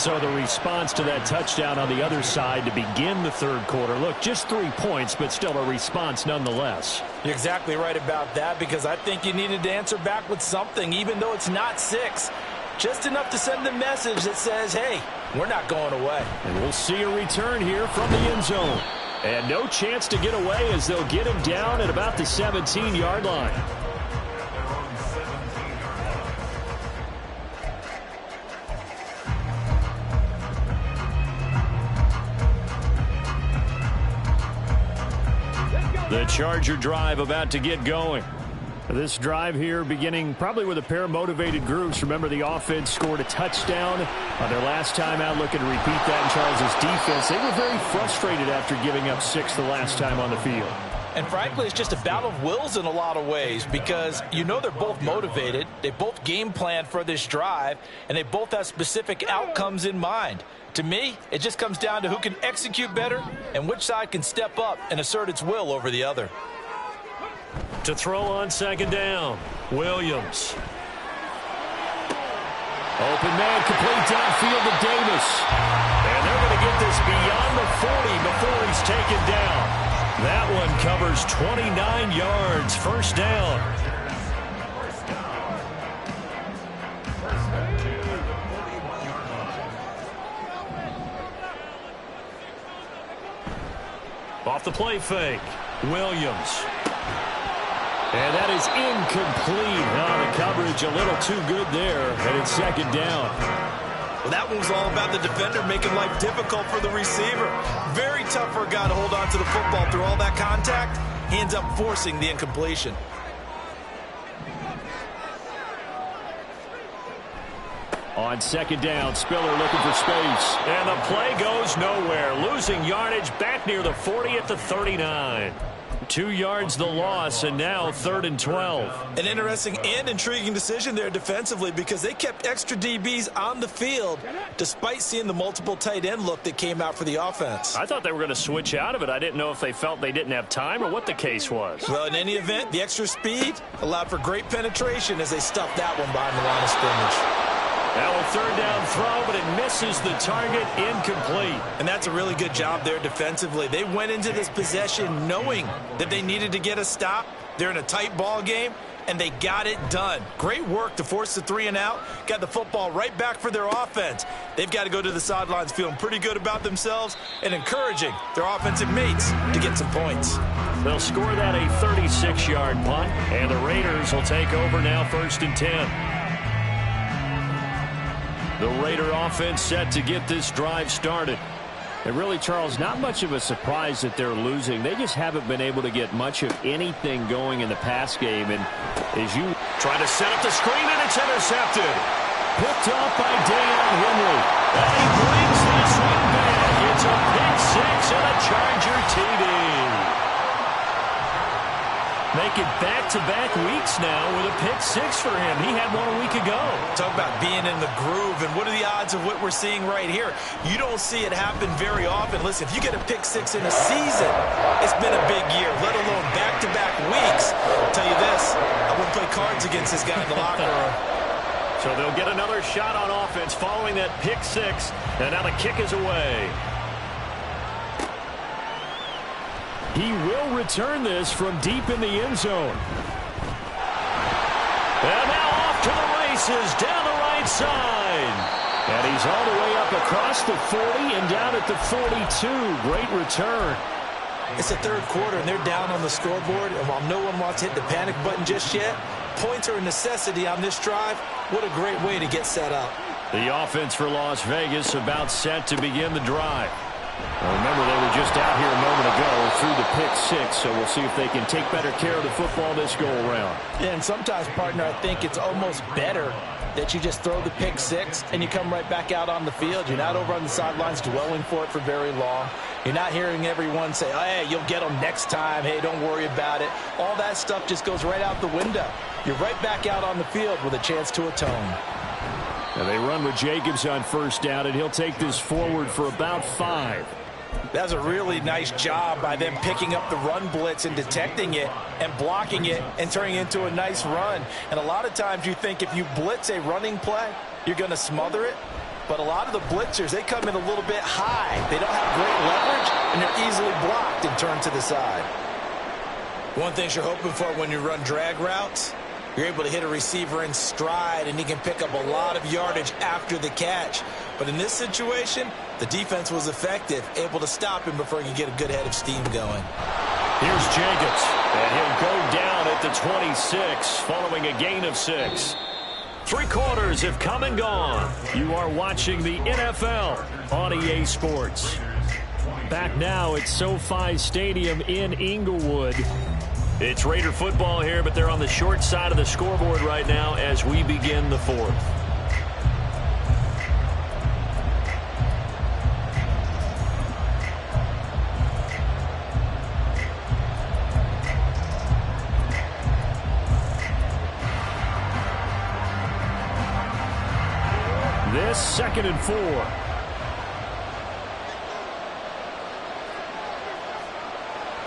So the response to that touchdown on the other side to begin the third quarter. Look, just 3 points, but still a response nonetheless. You're exactly right about that, because I think you needed to answer back with something, even though it's not 6. Just enough to send the message that says, hey, we're not going away. And we'll see a return here from the end zone. And no chance to get away as they'll get him down at about the 17-yard line. The Charger drive about to get going. This drive here beginning probably with a pair of motivated groups. Remember, the offense scored a touchdown on their last time out, looking to repeat that in Charles' defense. They were very frustrated after giving up 6 the last time on the field. And frankly, it's just a battle of wills in a lot of ways, because you know they're both motivated, they both game plan for this drive, and they both have specific outcomes in mind. To me, it just comes down to who can execute better and which side can step up and assert its will over the other. To throw on second down, Williams. Open man, complete downfield to Davis. And they're going to get this beyond the 40 before he's taken down. That one covers 29 yards, first down. Off the play fake, Williams. And that is incomplete. The coverage a little too good there, and it's second down. Well, that one was all about the defender making life difficult for the receiver. Very tough for a guy to hold on to the football through all that contact. He ends up forcing the incompletion. On second down, Spiller looking for space. And the play goes nowhere. Losing yardage back near the 40 at the 39. 2 yards the loss, and now 3rd and 12. An interesting and intriguing decision there defensively, because they kept extra DBs on the field despite seeing the multiple tight end look that came out for the offense. I thought they were going to switch out of it. I didn't know if they felt they didn't have time or what the case was. Well, in any event, the extra speed allowed for great penetration as they stuffed that one behind the line of scrimmage. Now a third down throw, but it misses the target, incomplete. And that's a really good job there defensively. They went into this possession knowing that they needed to get a stop. They're in a tight ball game, and they got it done. Great work to force the 3 and out. Got the football right back for their offense. They've got to go to the sidelines feeling pretty good about themselves and encouraging their offensive mates to get some points. They'll score that a 36-yard punt, and the Raiders will take over now, 1st and 10. The Raider offense set to get this drive started. And really, Charles, not much of a surprise that they're losing. They just haven't been able to get much of anything going in the pass game. And as you try to set up the screen, and it's intercepted. Picked off by Deion Henry. And he brings this one back. It's a pick 6 and a Charger TD. Making back-to-back weeks now with a pick 6 for him. He had one a week ago. Talk about being in the groove, and what are the odds of what we're seeing right here? You don't see it happen very often. Listen, if you get a pick 6 in a season, it's been a big year, let alone back-to-back weeks. I'll tell you this, I wouldn't play cards against this guy in the locker room. So they'll get another shot on offense following that pick 6, and now the kick is away. He will return this from deep in the end zone. And now off to the races down the right side. And he's all the way up across the 40 and down at the 42. Great return. It's the third quarter, and they're down on the scoreboard. And while no one wants to hit the panic button just yet, points are a necessity on this drive. What a great way to get set up. The offense for Las Vegas about set to begin the drive. Well, remember, they were just out here a moment ago through the pick 6, so we'll see if they can take better care of the football this go-around. Yeah, and sometimes, partner, I think it's almost better that you just throw the pick six and you come right back out on the field. You're not over on the sidelines dwelling for it for very long. You're not hearing everyone say, oh, hey, you'll get them next time. Hey, don't worry about it. All that stuff just goes right out the window. You're right back out on the field with a chance to atone. And they run with Jacobs on first down, and he'll take this forward for about 5. That's a really nice job by them picking up the run blitz and detecting it and blocking it and turning it into a nice run. And a lot of times you think if you blitz a running play, you're going to smother it. But a lot of the blitzers, they come in a little bit high. They don't have great leverage, and they're easily blocked and turned to the side. One thing you're hoping for when you run drag routes, you're able to hit a receiver in stride, and he can pick up a lot of yardage after the catch. But in this situation, the defense was effective, able to stop him before he could get a good head of steam going. Here's Jacobs, and he'll go down at the 26 following a gain of 6. 3 quarters have come and gone. You are watching the NFL on EA Sports. Back now at SoFi Stadium in Inglewood. It's Raider football here, but they're on the short side of the scoreboard right now as we begin the 4th. This 2nd and 4.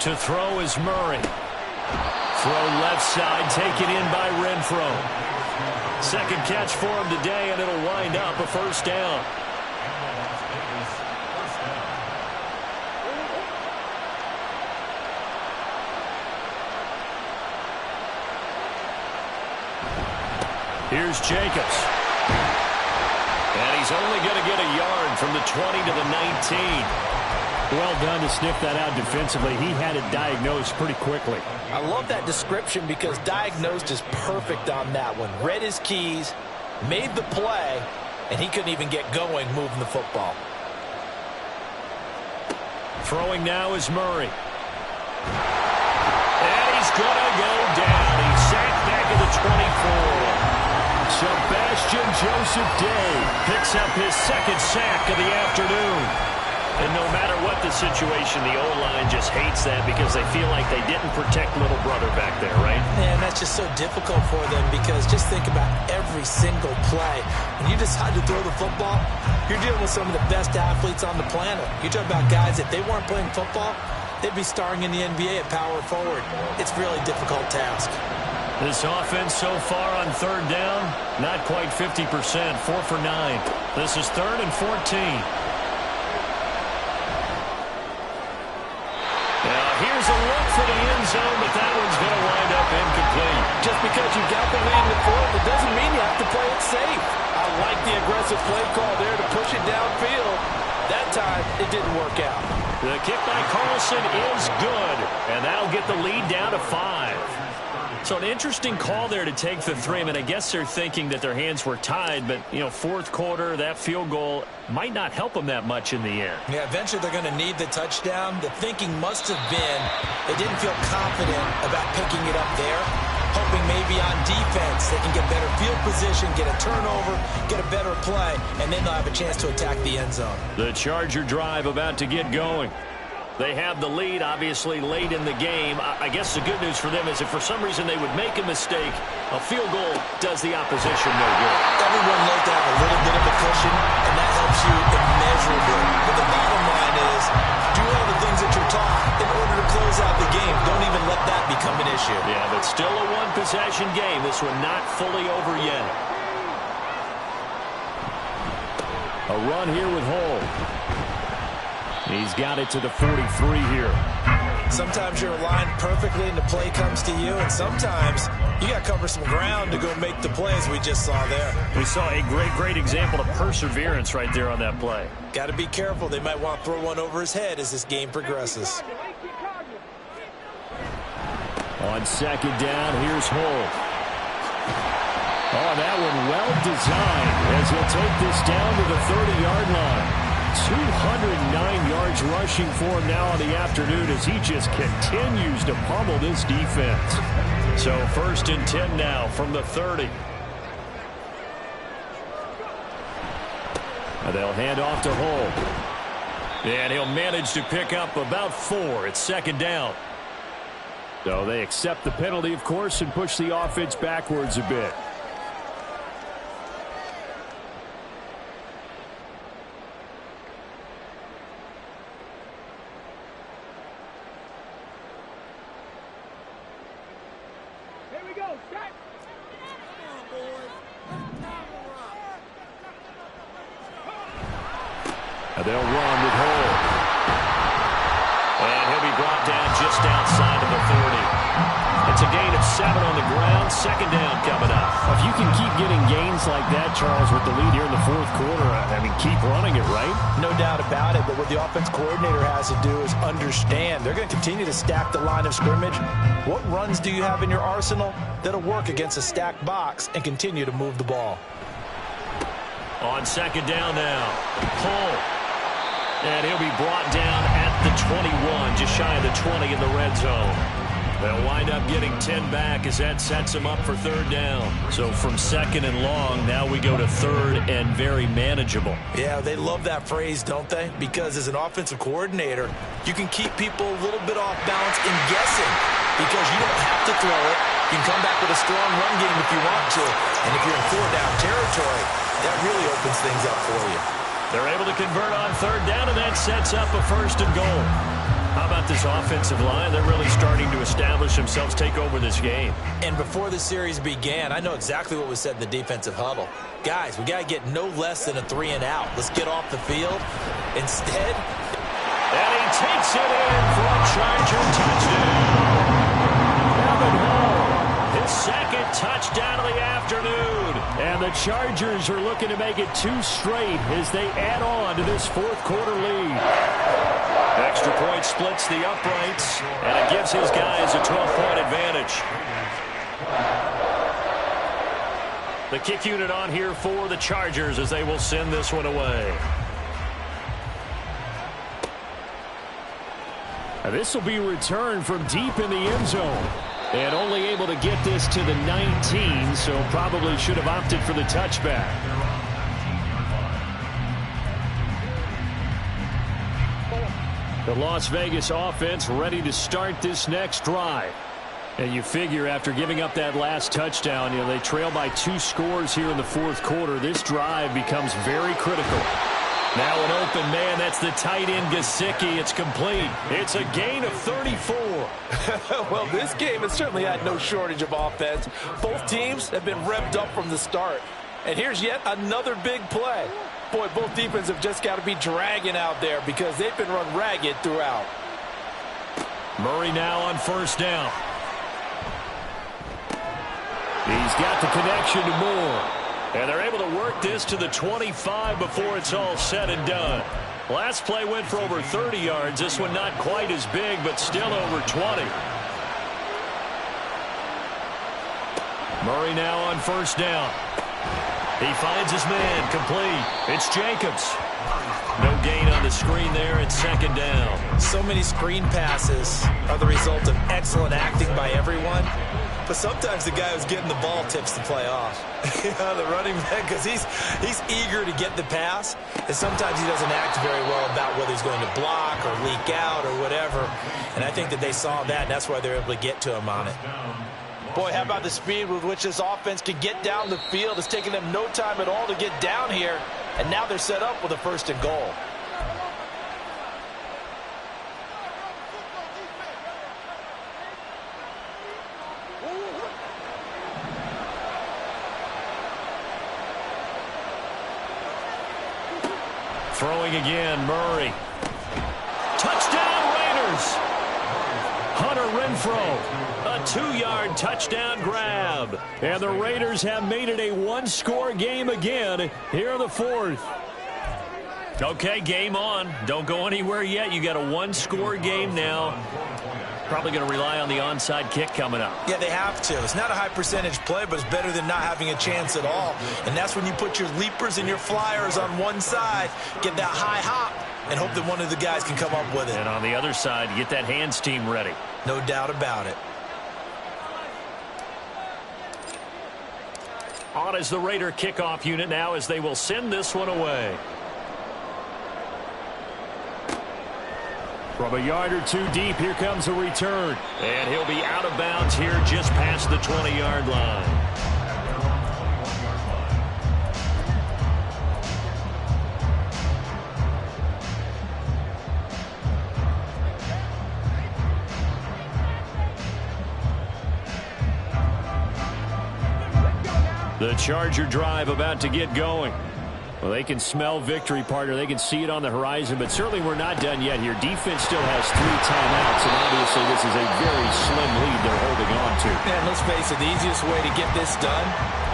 To throw is Murray. Throw left side, taken in by Renfro. Second catch for him today, and it'll wind up a first down. Here's Jacobs. And he's only going to get a yard from the 20 to the 19. Well done to sniff that out defensively. He had it diagnosed pretty quickly. I love that description because diagnosed is perfect on that one. Read his keys, made the play, and he couldn't even get going moving the football. Throwing now is Murray. And he's going to go down. He's sacked back at the 24. Sebastian Joseph Day picks up his 2nd sack of the afternoon. And no matter what the situation, the O-line just hates that because they feel like they didn't protect little brother back there, right? And that's just so difficult for them because just think about every single play. When you decide to throw the football, you're dealing with some of the best athletes on the planet. You talk about guys, if they weren't playing football, they'd be starring in the NBA at power forward. It's a really difficult task. This offense so far on 3rd down, not quite 50%, 4 for 9. This is 3rd and 14. Here's a look for the end zone, but that one's going to wind up incomplete. Just because you got the lead in the 4th, it doesn't mean you have to play it safe. I like the aggressive play call there to push it downfield. That time, it didn't work out. The kick by Carlson is good, and that'll get the lead down to 5. So an interesting call there to take the 3. I mean, I guess they're thinking that their hands were tied, but, you know, 4th quarter, that field goal might not help them that much in the end. Yeah, eventually they're going to need the touchdown. The thinking must have been they didn't feel confident about picking it up there, hoping maybe on defense they can get better field position, get a turnover, get a better play, and then they'll have a chance to attack the end zone. The Charger drive about to get going. They have the lead, obviously, late in the game. I guess the good news for them is if for some reason they would make a mistake, a field goal does the opposition no good. Everyone loves to have a little bit of a cushion, and that helps you immeasurably. But the bottom line is, do all the things that you're taught in order to close out the game. Don't even let that become an issue. Yeah, but still a one-possession game. This one not fully over yet. A run here with Hall. He's got it to the 43 here. Sometimes you're aligned perfectly and the play comes to you, and sometimes you got to cover some ground to go make the plays we just saw there. We saw a great example of perseverance right there on that play. Got to be careful. They might want to throw one over his head as this game progresses. On 2nd down, here's Hall. Oh, that one well designed as he'll take this down to the 30-yard line. 209 yards rushing for him now on the afternoon as he just continues to pummel this defense. So 1st and 10 now from the 30. They'll hand off to Hull. And he'll manage to pick up about 4. It's second down. So they accept the penalty, of course, and push the offense backwards a bit. They'll run with Hull. And he'll be brought down just outside of the 30. It's a gain of 7 on the ground. Second down coming up. If you can keep getting gains like that, Charles, with the lead here in the fourth quarter, I mean, keep running it, right? No doubt about it, but what the offense coordinator has to do is understand. They're going to continue to stack the line of scrimmage. What runs do you have in your arsenal that'll work against a stacked box and continue to move the ball? On second down now, Hull. And he'll be brought down at the 21, just shy of the 20 in the red zone. They'll wind up getting 10 back as that sets them up for third down. So from second and long, now we go to third and very manageable. Yeah, they love that phrase, don't they? Because as an offensive coordinator, you can keep people a little bit off balance and guessing because you don't have to throw it. You can come back with a strong run game if you want to. And if you're in 4-down territory, that really opens things up for you. They're able to convert on third down, and that sets up a first and goal. How about this offensive line? They're really starting to establish themselves, take over this game. And before the series began, I know exactly what was said in the defensive huddle. Guys, we got to get no less than a 3-and-out. Let's get off the field. Instead, and he takes it in for a Charger touchdown. Evan Hull, his second touchdown of the afternoon. And the Chargers are looking to make it 2 straight as they add on to this fourth quarter lead. Extra point splits the uprights, and it gives his guys a 12-point advantage. The kick unit on here for the Chargers as they will send this one away. Now this will be returned from deep in the end zone. And only able to get this to the 19, so probably should have opted for the touchback. The Las Vegas offense ready to start this next drive. And you figure after giving up that last touchdown, you know, they trail by 2 scores here in the fourth quarter. This drive becomes very critical. Now an open man, that's the tight end Gesicki. It's complete. It's a gain of 34. Well, this game has certainly had no shortage of offense. Both teams have been revved up from the start. And here's yet another big play. Boy, both defenses have just got to be dragging out there because they've been run ragged throughout. Murray now on first down. He's got the connection to Moore. And they're able to work this to the 25 before it's all said and done. Last play went for over 30 yards. This one not quite as big, but still over 20. Murray now on first down. He finds his man, complete. It's Jacobs. No gain on the screen there. It's second down. So many screen passes are the result of excellent acting by everyone. But sometimes the guy who's getting the ball tips the play off. You know, the running back, because he's eager to get the pass, and sometimes he doesn't act very well about whether he's going to block or leak out or whatever. And I think that they saw that, and that's why they're able to get to him on it. Boy, how about the speed with which this offense can get down the field? It's taken them no time at all to get down here, and now they're set up with a first and goal. Throwing again, Murray. Touchdown, Raiders! Hunter Renfrow, a 2-yard touchdown grab. And the Raiders have made it a 1-score game again here in the fourth. Okay, game on. Don't go anywhere yet. You got a 1-score game now. Probably going to rely on the onside kick coming up. Yeah, they have to. It's not a high percentage play, but it's better than not having a chance at all. And that's when you put your leapers and your flyers on one side, get that high hop, and hope that one of the guys can come up with it. And on the other side, get that hands team ready. No doubt about it. On is the Raider kickoff unit now as they will send this one away. From a yard or two deep, here comes a return. And he'll be out of bounds here just past the 20-yard line. The Charger drive about to get going. Well, they can smell victory, partner. They can see it on the horizon, but certainly we're not done yet here. Defense still has 3 timeouts, and obviously this is a very slim lead they're holding on to. And let's face it, the easiest way to get this done,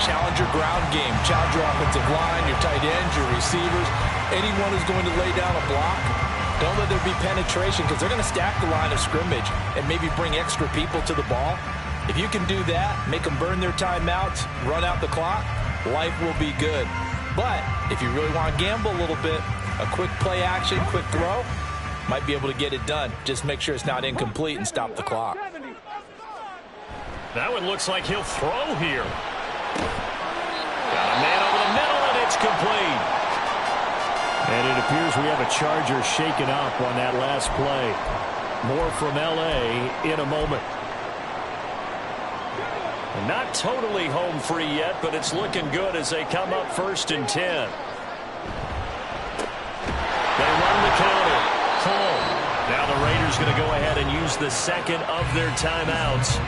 challenge your ground game. Challenge your offensive line, your tight ends, your receivers. Anyone who's going to lay down a block, don't let there be penetration because they're going to stack the line of scrimmage and maybe bring extra people to the ball. If you can do that, make them burn their timeouts, run out the clock, life will be good. But if you really want to gamble a little bit, a quick play action, quick throw, might be able to get it done. Just make sure it's not incomplete and stop the clock. That one looks like he'll throw here. Got a man over the middle, and it's complete. And it appears we have a Charger shaken up on that last play. More from LA in a moment. Not totally home free yet, but it's looking good as they come up 1st and 10. They run the counter. Home. Now the Raiders going to go ahead and use the second of their timeouts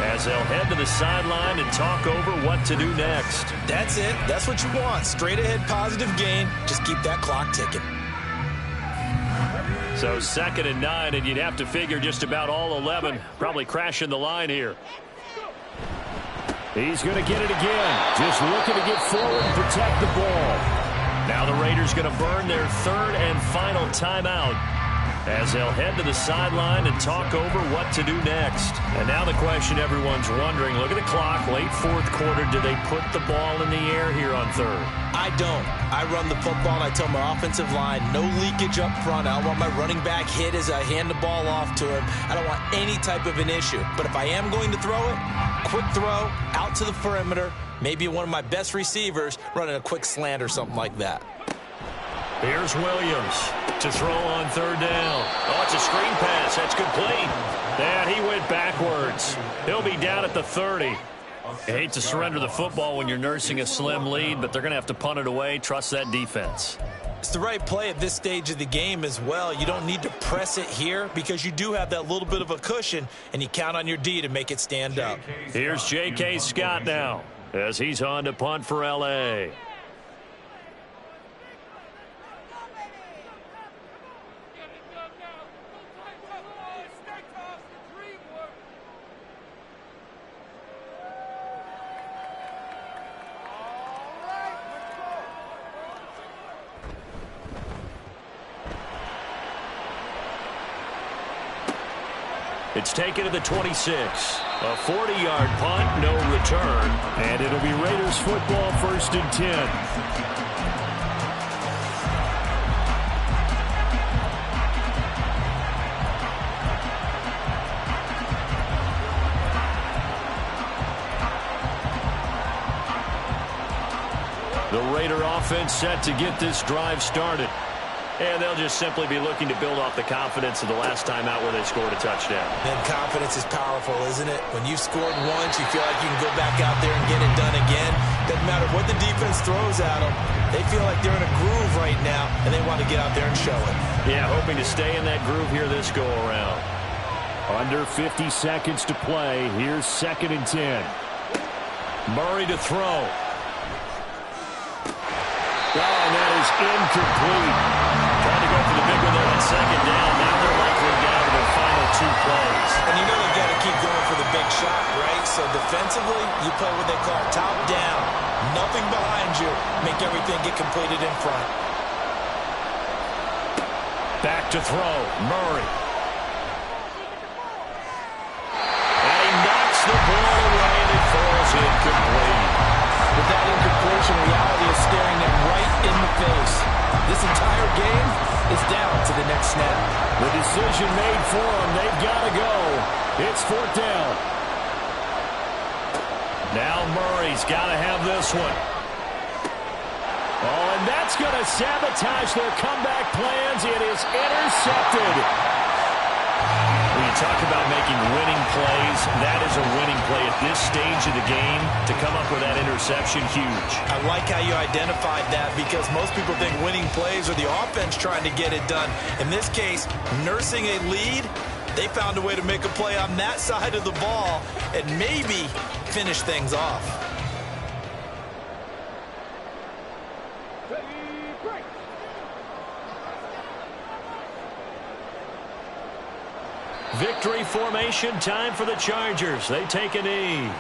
as they'll head to the sideline and talk over what to do next. That's it. That's what you want. Straight ahead positive gain. Just keep that clock ticking. So 2nd and 9, and you'd have to figure just about all 11 probably crashing the line here. He's going to get it again. Just looking to get forward and protect the ball. Now the Raiders going to burn their 3rd and final timeout as they'll head to the sideline and talk over what to do next. And now the question everyone's wondering, look at the clock, late 4th quarter. Do they put the ball in the air here on 3rd? I don't. I run the football, and I tell my offensive line, no leakage up front. I don't want my running back hit as I hand the ball off to him. I don't want any type of an issue. But if I am going to throw it, quick throw, out to the perimeter, maybe one of my best receivers running a quick slant or something like that. Here's Williams to throw on 3rd down. Oh, it's a screen pass. That's complete. And he went backwards. He'll be down at the 30. You hate to surrender the football when you're nursing a slim lead, but they're going to have to punt it away. Trust that defense. It's the right play at this stage of the game as well. You don't need to press it here because you do have that little bit of a cushion, and you count on your D to make it stand up. Here's J.K. Scott now as he's on to punt for L.A. It's taken to the 26. A 40-yard punt, no return. And it'll be Raiders football 1st and 10. The Raider offense set to get this drive started. And they'll just simply be looking to build off the confidence of the last time out where they scored a touchdown. And confidence is powerful, isn't it? When you've scored once, you feel like you can go back out there and get it done again. Doesn't matter what the defense throws at them. They feel like they're in a groove right now, and they want to get out there and show it. Yeah, hoping to stay in that groove here this go-around. Under 50 seconds to play. Here's 2nd and 10. Murray to throw. Oh, and that is incomplete. Trying to go for the big one there on 2nd down. Now they're likely down to their final 2 plays. And you know they've got to keep going for the big shot, right? So defensively, you play what they call top down. Nothing behind you. Make everything get completed in front. Back to throw. Murray. And he knocks the ball away, and it falls incomplete. With that incompletion, reality is staring them right in the face. This entire game is down to the next snap. The decision made for them. They've got to go. It's 4th down. Now Murray's got to have this one. Oh, and that's going to sabotage their comeback plans. It is intercepted. You talk about making winning plays. That is a winning play at this stage of the game. To come up with that interception, huge. I like how you identified that because most people think winning plays are the offense trying to get it done. In this case, nursing a lead, they found a way to make a play on that side of the ball and maybe finish things off. Victory formation, time for the Chargers. They take a knee.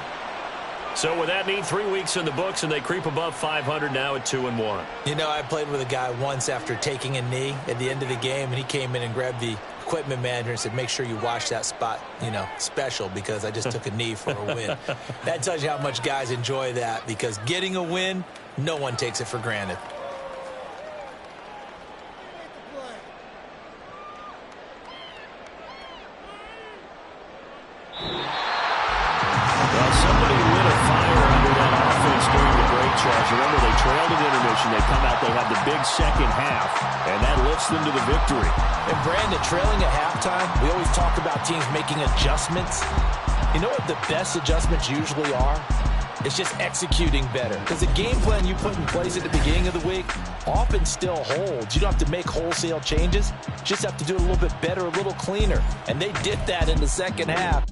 So with that knee, 3 weeks in the books, and they creep above 500 now at 2-1. You know, I played with a guy once after taking a knee at the end of the game, and he came in and grabbed the equipment manager and said, make sure you watch that spot, you know, special, because I just took a knee for a win. That tells you how much guys enjoy that, because getting a win, no one takes it for granted. Remember, they trailed at intermission. They come out, they have the big second half, and that lifts them to the victory. And Brandon, trailing at halftime, we always talk about teams making adjustments. You know what the best adjustments usually are? It's just executing better. Because the game plan you put in place at the beginning of the week often still holds. You don't have to make wholesale changes. You just have to do it a little bit better, a little cleaner. And they did that in the second half.